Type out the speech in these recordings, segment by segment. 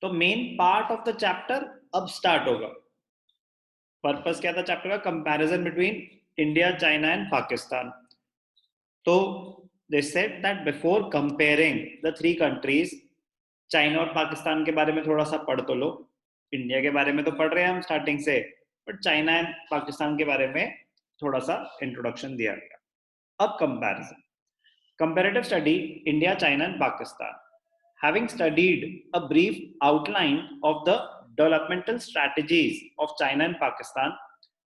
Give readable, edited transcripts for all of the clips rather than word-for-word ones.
तो main part of the chapter अब start होगा। पर्पस क्या था चैप्टर का? Comparison between India, China and Pakistan. तो they said that before comparing the three countries, China और पाकिस्तान के बारे में थोड़ा सा पढ़ तो लो। इंडिया के बारे में तो पढ़ रहे हैं हम स्टार्टिंग से, बट चाइना एंड पाकिस्तान के बारे में थोड़ा सा इंट्रोडक्शन दिया गया। अब comparison, comparative study India, China and Pakistan. Having studied a brief outline of the developmental strategies of China and Pakistan,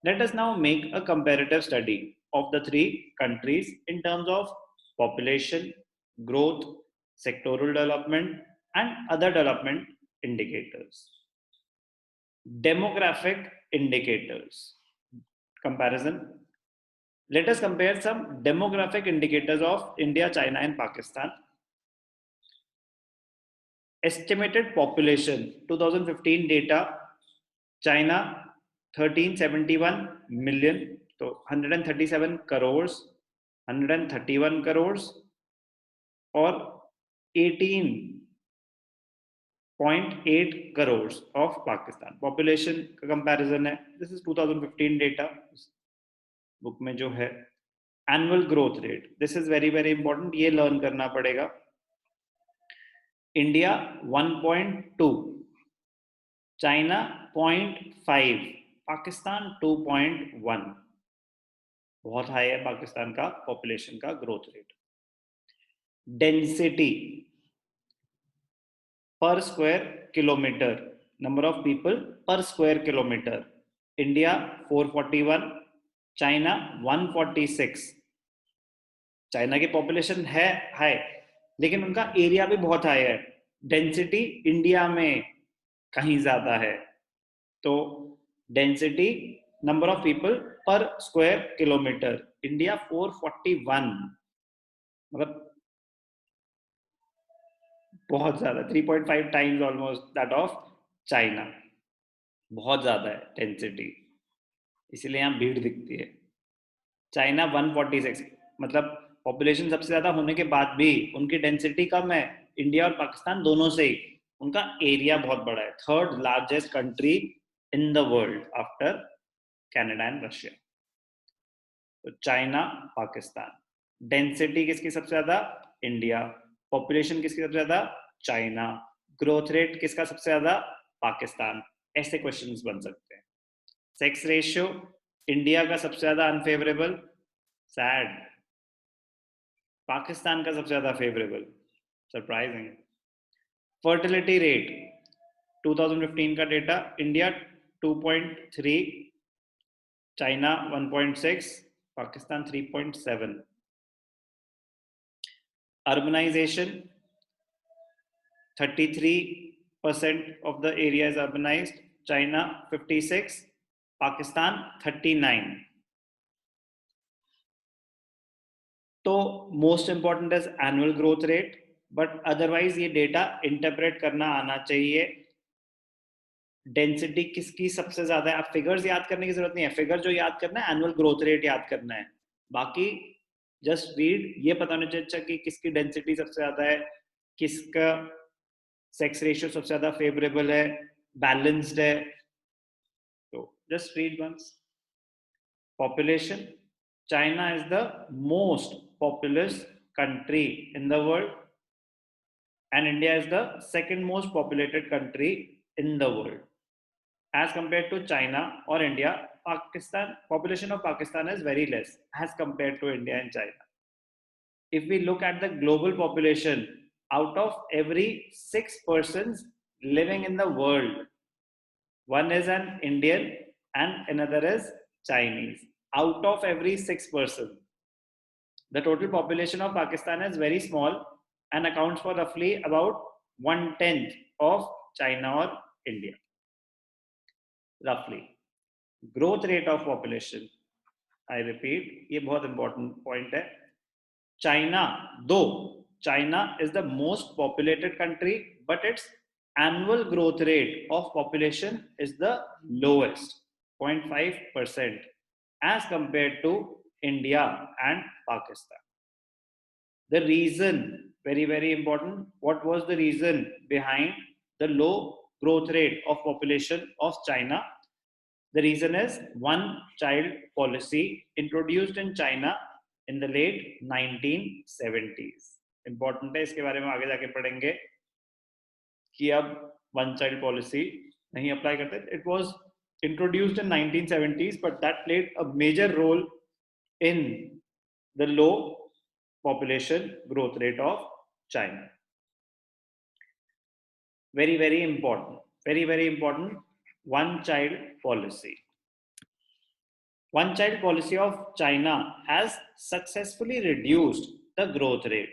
let us now make a comparative study of the three countries in terms of population, growth, sectoral development and other development indicators. Demographic indicators. Comparison. Let us compare some demographic indicators of India, China and Pakistan. Estimated population 2015 data, China 1371 million, तो 137 crores, 131 crores और 18.8 crores of Pakistan. Population का comparison है. This is 2015 data. Book में जो है annual growth rate, this is very very important, ये learn करना पड़ेगा। इंडिया 1.2, चाइना 0.5, पाकिस्तान 2.1, बहुत हाई है पाकिस्तान का पॉपुलेशन का growth rate. Density per square kilometre, number of people per square kilometre, India 441, China 146। China की पॉपुलेशन है हाई, लेकिन उनका एरिया भी बहुत हाई है। डेंसिटी इंडिया में कहीं ज्यादा है, तो density number of people per square kilometre, India 441, मतलब बहुत ज्यादा, 3.5 times almost that of China, बहुत ज्यादा है डेंसिटी, इसीलिए यहाँ भीड़ दिखती है। चाइना 146, मतलब पॉपुलेशन सबसे ज्यादा होने के बाद भी उनकी डेंसिटी कम है, इंडिया और पाकिस्तान दोनों से ही। उनका एरिया बहुत बड़ा है, third largest country in the world after Canada and Russia. तो चाइना, पाकिस्तान, डेंसिटी किसकी सबसे ज्यादा? इंडिया। पॉपुलेशन किसकी सबसे ज्यादा? चाइना। ग्रोथ रेट किसका सबसे ज्यादा? पाकिस्तान। ऐसे क्वेश्चंस बन सकते हैं। सेक्स रेशियो इंडिया का सबसे ज्यादा अनफेवरेबल, सैड। पाकिस्तान का सबसे ज्यादा फेवरेबल, सरप्राइजिंग। फर्टिलिटी रेट 2015 का data, India 2.3, China 1.6, Pakistan 3.7। Urbanisation 33% of the area is urbanized, China 56, Pakistan 39। तो most important is annual growth rate, but otherwise ये डेटा इंटरप्रेट करना आना चाहिए। डेंसिटी किसकी सबसे ज्यादा है, आप फिगर्स याद करने की जरूरत नहीं है, फिगर जो याद करना है एनुअल ग्रोथ रेट याद करना है, बाकी जस्ट रीड। ये पता होना चाहिए कि किसकी डेंसिटी सबसे ज्यादा है, किसका सेक्स रेशियो सबसे ज्यादा फेवरेबल है, बैलेंस्ड है। तो just read once. Population, China is the most populous country in the world and India is the second most populated country in the world. As compared to China or India, Pakistan, population of Pakistan is very less as compared to India and China. If we look at the global population, out of every 6 persons living in the world, one is an Indian and another is Chinese. Out of every 6 persons, the total population of Pakistan is very small and accounts for roughly about 1/10 of China or India. Roughly. Growth rate of population, I repeat, ये बहुत important point है। China, though China is the most populated country, but its annual growth rate of population is the lowest, 0.5%, as compared to India and Pakistan. The reason, very very important, what was the reason behind the low growth rate of population of China? The reason is one child policy introduced in China in the late 1970s. Important है, इसके बारे में आगे जाके पढ़ेंगे कि अब one child policy नहीं अप्लाई करते. It was introduced in 1970s, but that played a major role in the low population growth rate of China. Very, very important. Very, very important. One child policy. One child policy of China has successfully reduced the growth rate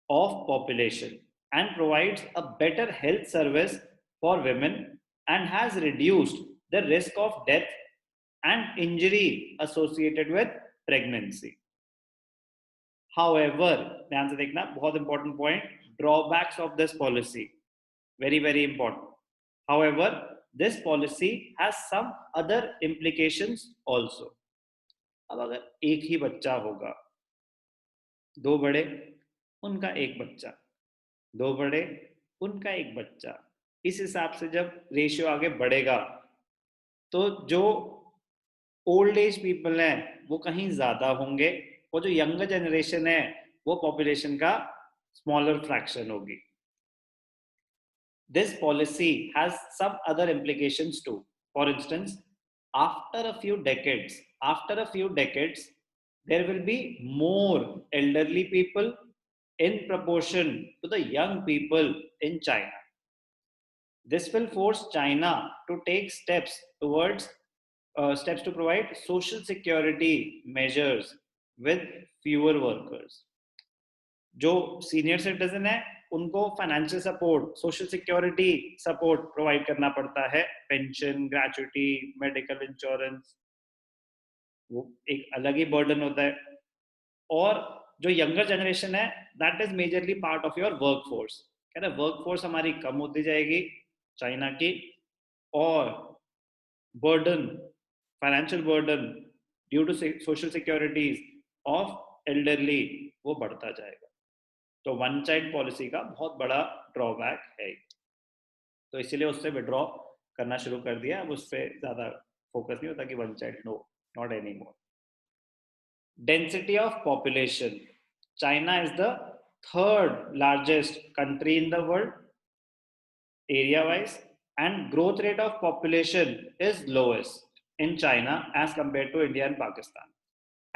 of population and provides a better health service for women and has reduced the risk of death and injury associated with pregnancy. However, ध्यान से देखना, बहुत important point, drawbacks of this policy. Very, very important. However, this policy has some other implications also. अब अगर एक ही बच्चा होगा, दो बड़े उनका एक बच्चा, दो बड़े उनका एक बच्चा, इस हिसाब से जब रेशियो आगे बढ़ेगा तो जो ओल्ड एज पीपल हैं वो कहीं ज्यादा होंगे और जो यंगर जनरेशन है वो पॉपुलेशन का स्मॉलर फ्रैक्शन होगी. This policy has some other implications too. For instance, after a few decades, there will be more elderly people in proportion to the young people in China. This will force China to take steps to provide social security measures with fewer workers. जो senior citizen है उनको financial support, social security support provide करना पड़ता है, pension, gratuity, medical insurance, वो एक अलग ही burden होता है. और जो यंगर जनरेशन है that is majorly part of your work force. कहते हैं वर्क फोर्स हमारी कम होती जाएगी चाइना की और burden, financial burden due to social securities of elderly वो बढ़ता जाएगा. तो वन चाइल्ड पॉलिसी का बहुत बड़ा ड्रॉबैक है, तो इसीलिए उससे विड्रॉ करना शुरू कर दिया. अब उस पर ज्यादा फोकस नहीं होता कि one child, no, not any more. Density of population. China is the third largest country in the world area wise and growth rate of population is lowest in China as compare to India and Pakistan.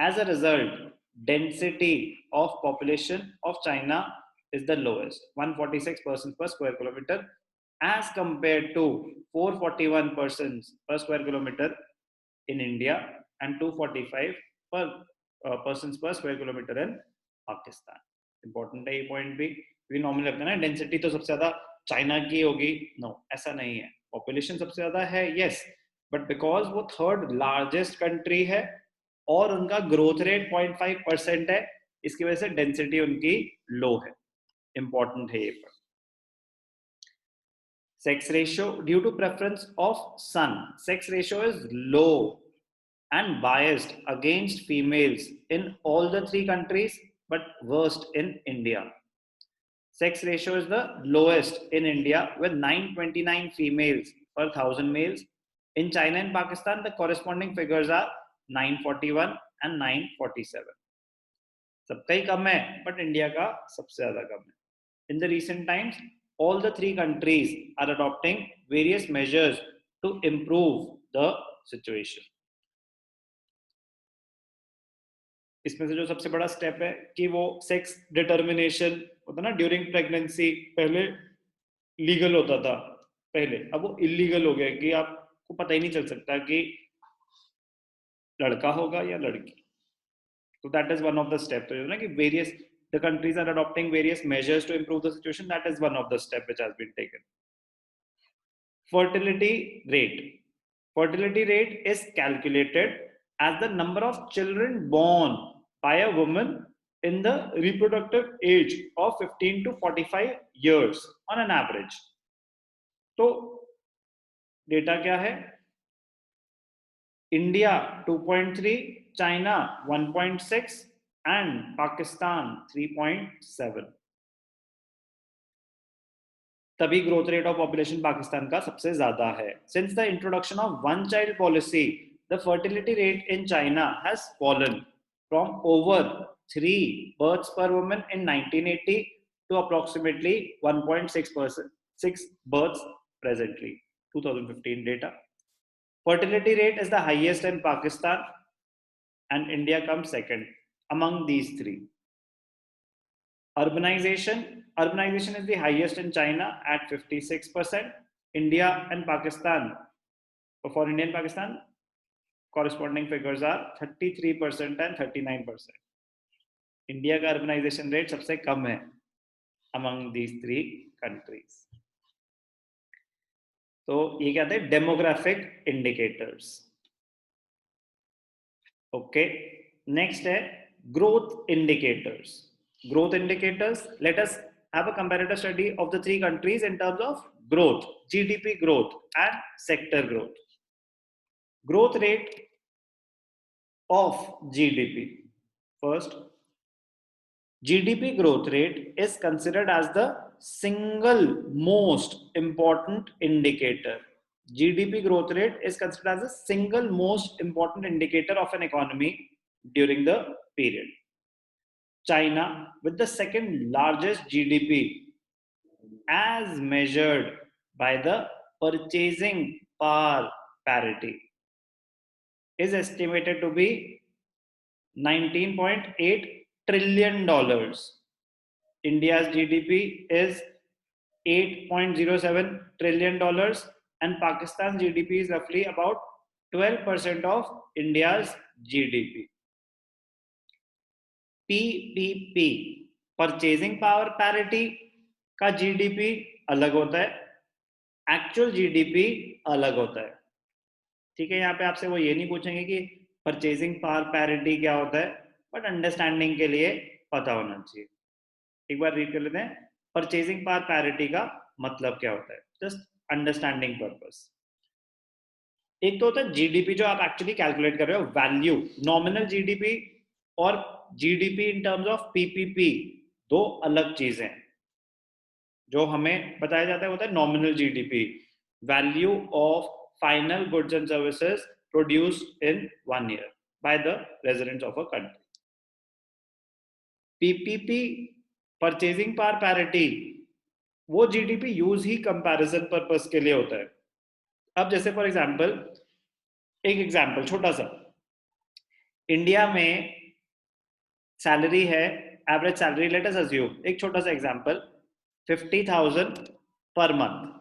As a result, density of population of China is the lowest, 146 persons per square kilometer, as compared to 441 persons per square kilometer in India and 245 persons per square kilometer in Pakistan. Important है ये point भी. we normally लगता है ना density तो सबसे ज्यादा China की होगी. no, ऐसा नहीं है. population सबसे ज्यादा है, yes, but because वो third largest country है और उनका ग्रोथ रेट 0.5% है, इसकी वजह से डेंसिटी उनकी लो है. इंपॉर्टेंट है ये पर. Sex ratio. Due to preference of son, sex ratio is low and biased against females in all the three countries but worst in India. Sex ratio is the lowest in India with 929 females per 1000 males. In China and Pakistan, the corresponding figures are 941 and 947. सबका ही कम है, but India का सबसे ज्यादा कम है. In the recent times, all the three countries are adopting various measures to improve the situation. इसमें से जो सबसे बड़ा स्टेप है कि वो सेक्स डिटर्मिनेशन होता ना ड्यूरिंग प्रेगनेंसी, पहले लीगल होता था पहले, अब वो इलीगल हो गया कि आपको पता ही नहीं चल सकता कि लड़का होगा या लड़की. तो that is one of the step. तो ना कि various the countries are adopting various measures to improve the situation. That is one of the step which has been taken. Fertility rate. Fertility rate is calculated as the number of children born by a woman in the reproductive age of 15 to 45 years on an average. तो data क्या है? India 2.3, China 1.6 and Pakistan 3.7. तभी growth rate of population Pakistan का सबसे ज्यादा है. Since the introduction of one child policy, the fertility rate in China has fallen from over 3 births per woman in 1980 to approximately 1.6 births presently. 2015 data. Fertility rate is the highest in Pakistan and India comes second among these three. Urbanization is the highest in China at 56%. India and Pakistan, for India and Pakistan, corresponding figures are 33% and 39%. India का urbanization rate सबसे कम है among these three countries. तो ये क्या थे? Demographic indicators. Okay. Next है growth indicators. Growth indicators, let us have a comparative study of the three countries in terms of growth, GDP growth and sector growth. Growth rate of GDP. First, GDP growth rate is considered as the single most important indicator. GDP growth rate is considered as the single most important indicator of an economy during the period. China, with the second largest GDP as measured by the purchasing power parity, is estimated to be $19.8 trillion. India's GDP is $8.07 trillion and Pakistan's GDP is roughly about 12% of India's GDP. PPP, purchasing power parity का GDP अलग होता है, actual GDP अलग होता है. ठीक है, यहाँ पे आपसे वो ये नहीं पूछेंगे कि परचेजिंग पावर पैरिटी क्या होता है, बट अंडरस्टैंडिंग के लिए पता होना चाहिए. एक बार रीड कर लेते हैं, परचेजिंग पावर पैरिटी का मतलब क्या होता है, जस्ट अंडरस्टैंडिंग पर्पस. एक तो होता है जीडीपी जो आप एक्चुअली कैलकुलेट कर रहे हो, वैल्यू, नॉमिनल जीडीपी और GDP in terms of PPP दो अलग चीजें हैं. जो हमें बताया जाता है होता है nominal GDP, value of final goods and services produced in 1 year by the residents of a country. PPP, purchasing power parity, वो जीडीपी यूज ही कंपैरिजन पर्पस के लिए होता है. अब जैसे फॉर एग्जांपल, एक एग्जांपल छोटा सा, इंडिया में सैलरी है, average salary, let us assume, एक छोटा सा example, 50,000 per month,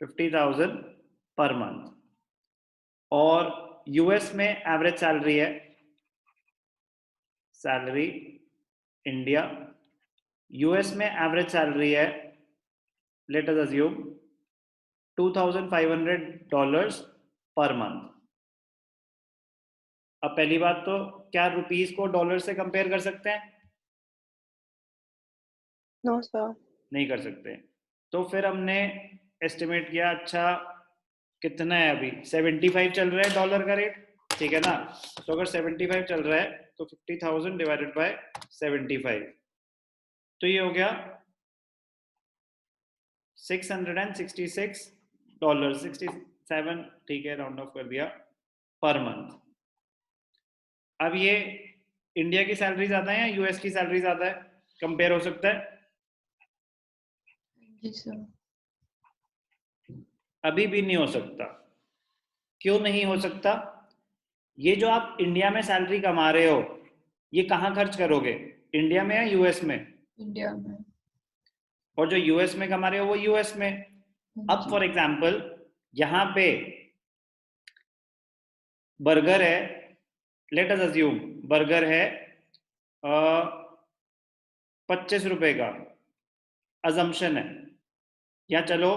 50,000 per month. और यूएस में एवरेज सैलरी है, सैलरी इंडिया, यूएस में एवरेज सैलरी है, let us assume $2,500 per month. अब पहली बात तो क्या रुपीस को डॉलर से कंपेयर कर सकते हैं? नो सर, नहीं कर सकते. तो फिर हमने एस्टिमेट किया, अच्छा कितना है अभी, 75 चल रहा है डॉलर का रेट, ठीक है ना. तो अगर 75 चल रहा है तो 50,000 डिवाइडेड बाय 75, तो ये हो गया $666, 67, ठीक है, राउंड ऑफ कर दिया, पर मंथ. अब ये इंडिया की सैलरी ज्यादा है या यूएस की सैलरी ज्यादा है, कंपेयर हो सकता है? जी सर. अभी भी नहीं हो सकता. क्यों नहीं हो सकता? ये जो आप इंडिया में सैलरी कमा रहे हो, ये कहाँ खर्च करोगे, इंडिया में या यूएस में? इंडिया में. और जो यूएस में कमा रहे हो वो यूएस में. अब फॉर एग्जांपल यहाँ पे बर्गर है, लेट अस अज्यूम बर्गर है 25 रुपए का, अजम्पशन है, या चलो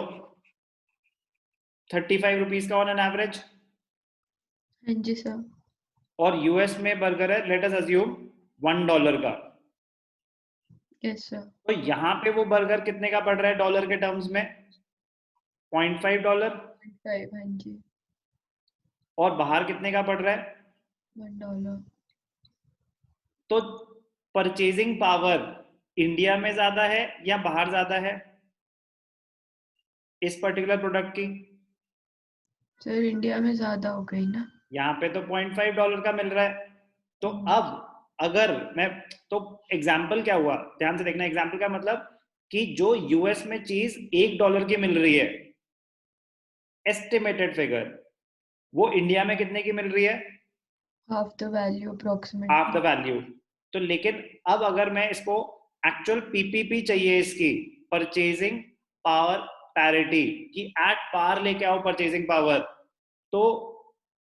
35 रुपीज का ऑन एन एवरेज. हाँ जी सर. और यूएस में बर्गर है, लेट अस अज्यूम $1 का. Yes sir. तो यहाँ पे वो बर्गर कितने का पड़ रहा है डॉलर के टर्म्स में? $0.5. 5. हाँ जी. और बाहर कितने का पड़ रहा है? $1. तो परचेजिंग पावर इंडिया में ज्यादा है या बाहर ज्यादा है इस पर्टिकुलर प्रोडक्ट की? सर इंडिया में ज्यादा हो गई ना। यहाँ पे तो $0.5 का मिल रहा है। तो अब अगर मैं, तो एग्जाम्पल क्या हुआ, ध्यान से देखना, एग्जाम्पल का मतलब कि जो यूएस में चीज $1 की मिल रही है, एस्टिमेटेड फिगर, वो इंडिया में कितने की मिल रही है? Half the value half the approximately. Value. तो लेकिन अब अगर मैं इसको एक्चुअल पीपीपी चाहिए इसकी, परचेजिंग पावर पैरिटी, कि एट पार लेके आओ परचेजिंग पावर, तो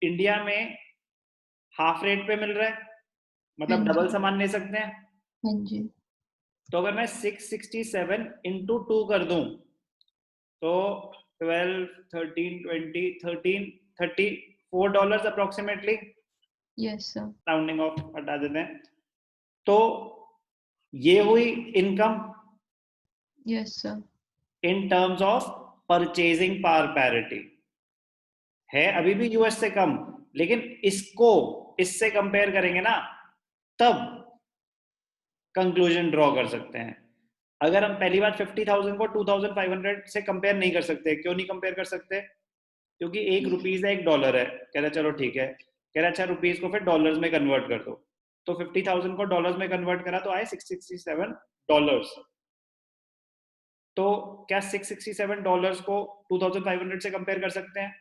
इंडिया में हाफ रेट पे मिल रहा है, हाँ मतलब जी। डबल सामान ले सकते हैं। हाँ जी। तो अगर मैं 667 इंटू 2 कर दूं, तो 12, 13, 20, 13, $34 approximately, yes sir. Rounding off हटा देते हैं। तो ये हुई income yes sir. In terms of purchasing power parity. है अभी भी यूएस से कम, लेकिन इसको इससे कंपेयर करेंगे ना, तब कंक्लूजन ड्रॉ कर सकते हैं। अगर हम पहली बार 50,000 को 2,500 से कंपेयर नहीं कर सकते, क्यों नहीं कंपेयर कर सकते? क्योंकि ₹1 है, $1 है। कह रहा चलो ठीक है, कह रहा अच्छा रुपीज को फिर डॉलर्स में कन्वर्ट कर दो। तो 50,000 को डॉलर्स में कन्वर्ट करा तो आए $667। तो क्या $667 को 2,500 से कंपेयर कर सकते हैं?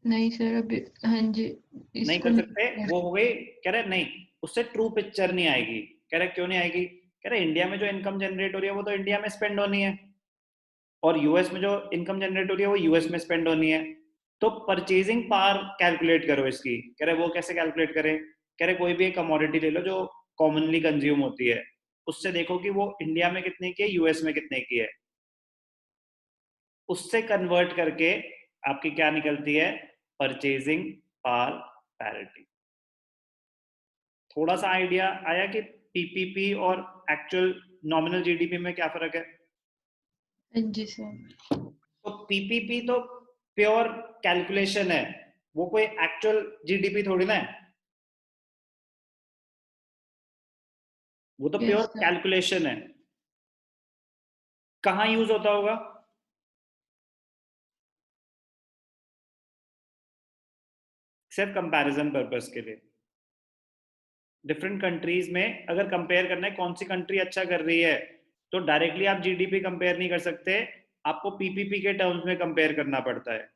नहीं सर अभी। हाँ जी। नहीं इसको कर नहीं सकते, कर वो हो गई। कह रहे नहीं, उससे ट्रू पिक्चर नहीं आएगी। कह रहे क्यों नहीं आएगी? कह रहे इंडिया में जो इनकम जनरेट हो रही है वो तो इंडिया में स्पेंड होनी है, और यूएस में जो इनकम जनरेट हो रही है वो यूएस में स्पेंड होनी है। तो परचेजिंग पावर कैलकुलेट करो इसकी। कह रहे वो कैसे कैलकुलेट करें? कह रहे कोई भी एक कमोडिटी ले लो जो कॉमनली कंज्यूम होती है, उससे देखो कि वो इंडिया में कितने की है, यूएस में कितने की है, उससे कन्वर्ट करके आपकी क्या निकलती है? Purchasing power parity. थोड़ा सा आइडिया आया कि पीपीपी और एक्चुअल नॉमिनल जीडीपी में क्या फर्क है? हाँ जी सर। तो पीपीपी तो प्योर कैलकुलेशन है, वो कोई एक्चुअल जीडीपी थोड़ी ना है, वो तो यस प्योर सर। कैलकुलेशन है। कहाँ यूज होता होगा? सिर्फ कंपैरिजन पर्पस के लिए। डिफरेंट कंट्रीज में अगर कंपेयर करना है कौन सी कंट्री अच्छा कर रही है, तो डायरेक्टली आप जीडीपी कंपेयर नहीं कर सकते, आपको पीपीपी के टर्म्स में कंपेयर करना पड़ता है।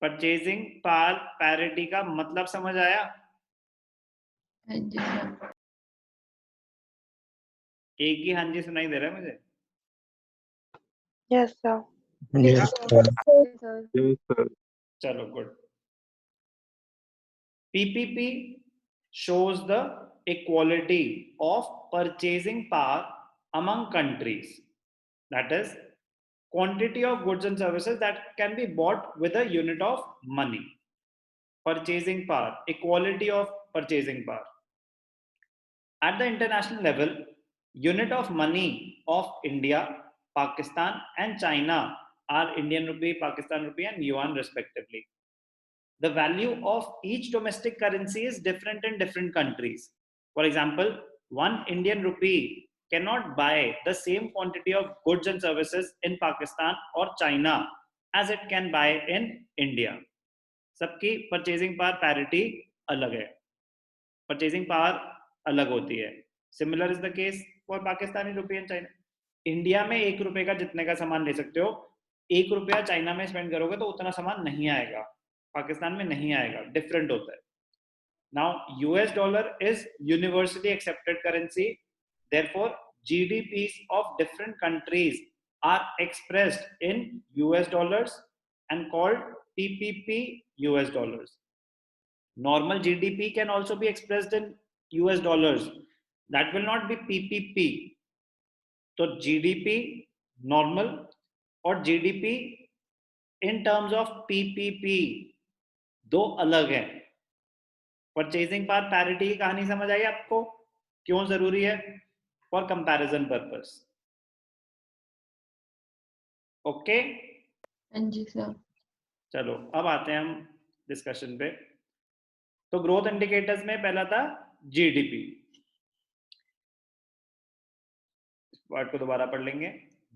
परचेजिंग पावर पैरिटी का मतलब समझ आया? हाँ जी सर। एक ही हाँ जी सुनाई दे रहा है मुझे। Yes, sir. Yes, sir. Sir. Yes, sir. चलो good. PPP shows the equality of purchasing power among countries. That is, quantity of goods and services that can be bought with a unit of money. Purchasing power, equality of purchasing power. At the international level, unit of money of India, Pakistan, and China are Indian rupee, Pakistan rupee, and yuan respectively. The value of each domestic currency is different in different countries. For example, one Indian rupee cannot buy the same quantity of goods and services in Pakistan or China as it can buy in India. सबकी purchasing power parity अलग है, purchasing power अलग होती है। Similar is the case for Pakistani रुपये and China. India में ₹1 का जितने का सामान ले सकते हो, ₹1 चाइना में स्पेंड करोगे तो उतना सामान नहीं आएगा, पाकिस्तान में नहीं आएगा, डिफरेंट होता है। Now US dollar is universally accepted currency, therefore GDPs of different countries are expressed in US dollars and called PPP US dollars. Normal GDP can also be expressed in US dollars. That will not be PPP. तो GDP normal और GDP in terms of PPP दो अलग है। Purchasing power parity की कहानी समझ आई आपको? क्यों जरूरी है? For comparison purpose. ओके, हाँ जी सर। चलो अब आते हैं हम डिस्कशन पे। तो ग्रोथ इंडिकेटर्स में पहला था जीडीपी। वर्ड को दोबारा पढ़ लेंगे.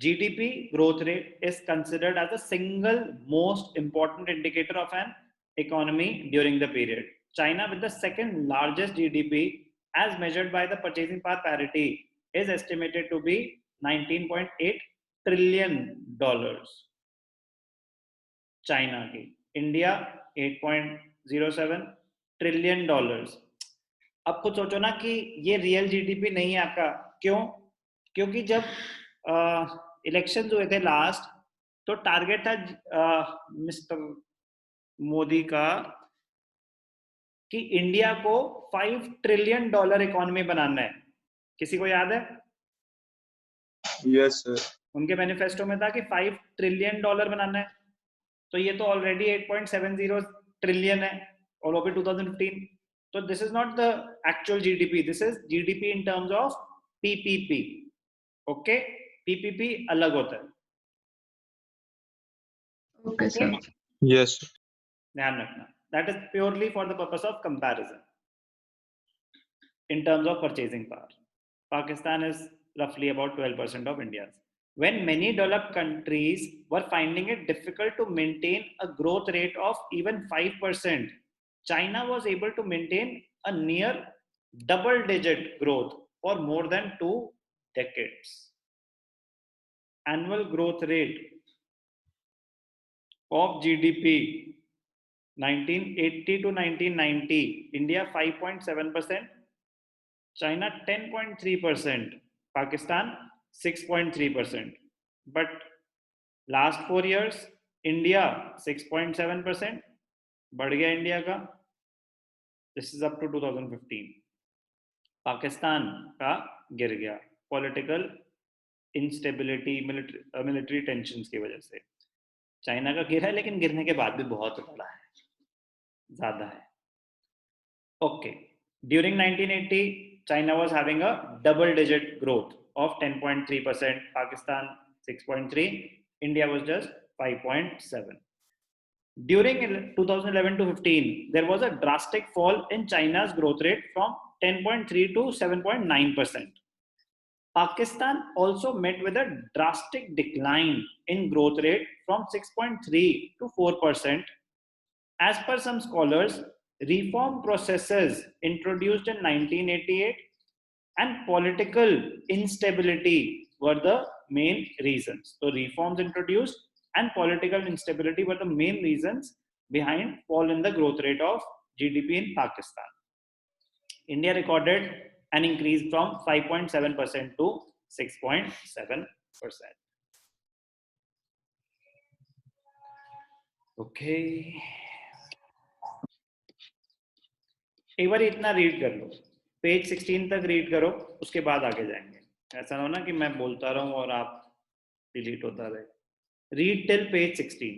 GDP growth rate is considered as the single most important indicator of an economy during the period. China, with the second largest GDP as measured by the purchasing power parity, is estimated to be $19.8 trillion. China की. India $8.07 trillion. अब कुछ सोचो ना कि ये real GDP नहीं है आपका. क्यों? क्योंकि जब इलेक्शन हुए थे लास्ट, तो टारगेट था मिस्टर मोदी का कि इंडिया को $5 ट्रिलियन इकोनॉमी बनाना है. किसी को याद है? Yes sir. उनके मैनिफेस्टो में था कि $5 ट्रिलियन बनाना है. तो ये तो ऑलरेडी 8.70 ट्रिलियन है, और वो भी 2015. तो this is not the actual GDP, this is GDP in terms of PPP. Okay, PPP अलग होता है. Okay sir. यस. ध्यान रखना, that is purely for the purpose of comparison in terms of purchasing power. Pakistan is roughly about 12% of India's. When many developed countries were finding it difficult to maintain a growth rate of even 5%, China was able to maintain a near double-digit growth for more than 2 decades. Annual growth rate of GDP 1980 to 1990, India 5.7%, China 10.3%, Pakistan 6.3%. But last 4 years, India 6.7%, बढ़ गया India का. This is up to 2015. Pakistan का गिर गया political instability, military tensions की वजह से. China का गिरा है, लेकिन गिरने के बाद भी बहुत बड़ा है, ज्यादा है. Okay, during 1980, China was having a double-digit growth of 10.3%, Pakistan 6.3%, India was just 5.7%. During 2011 to 15, there was a drastic fall in China's growth rate from 10.3% to 7.9%. Pakistan also met with a drastic decline in growth rate from 6.3% to 4%. As per some scholars, reform processes introduced in 1988 and political instability were the main reasons. So reforms introduced and political instability were the main reasons behind fall in the growth rate of GDP in Pakistan. India recorded an increase from 5.7% to 6.7%. Okay. एक बार इतना read कर लो, page 16 तक read करो, उसके बाद आगे जाएंगे. ऐसा ना हो ना कि मैं बोलता रहूं और आप डिलीट होता रहे. Read till page 16.